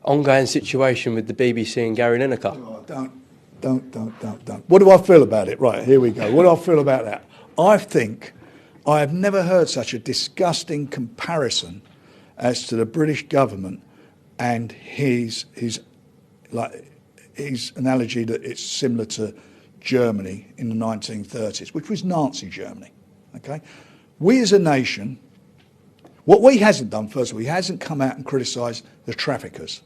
ongoing situation with the BBC and Gary Lineker? Oh, don't. What do I feel about it? Right, here we go. What do I feel about that? I think I have never heard such a disgusting comparison as to the British government and his analogy that it's similar to Germany in the 1930s, which was Nazi Germany. Okay, we as a nation, what we hasn't done, first of all, he hasn't come out and criticised the traffickers,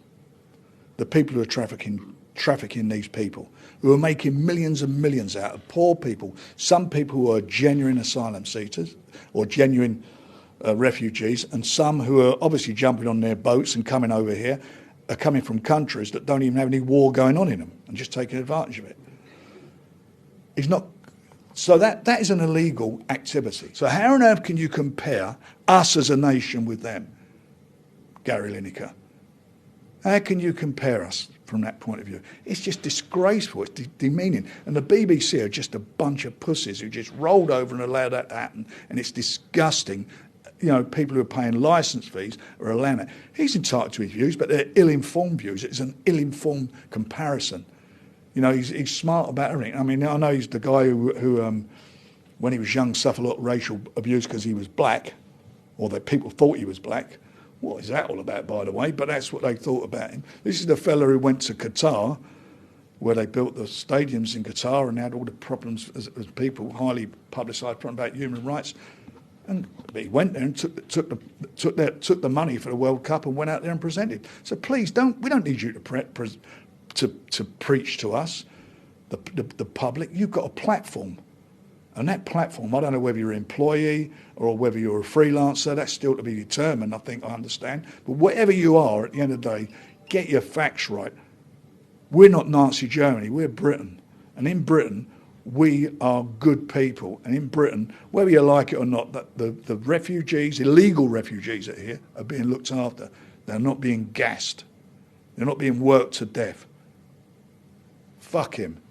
the people who are trafficking these people, who are making millions and millions out of poor people, some people who are genuine asylum seekers or genuine refugees, and some who are obviously jumping on their boats and coming over here, are coming from countries that don't even have any war going on in them and just taking advantage of it. He's not. So that is an illegal activity. So how on earth can you compare us as a nation with them, Gary Lineker? How can you compare us from that point of view? It's just disgraceful. It's demeaning. And the BBC are just a bunch of pussies who just rolled over and allowed that to happen. And it's disgusting. You know, people who are paying licence fees are allowing it. He's entitled to his views, but they're ill-informed views. It's an ill-informed comparison. You know, he's smart about everything. I mean, I know he's the guy who when he was young, suffered a lot of racial abuse because he was black, or that people thought he was black. What is that all about, by the way? But that's what they thought about him. This is the fella who went to Qatar, where they built the stadiums in Qatar and had all the problems as people, highly publicised problems about human rights. And he went there and took the money for the World Cup and went out there and presented. So please we don't need you to preach to us, the public. You've got a platform. And that platform, I don't know whether you're an employee or whether you're a freelancer, that's still to be determined, I think, I understand. But whatever you are, at the end of the day, get your facts right. We're not Nazi Germany, we're Britain. And in Britain, we are good people. And in Britain, whether you like it or not, the refugees, illegal refugees that are here, are being looked after. They're not being gassed. They're not being worked to death. Fuck him.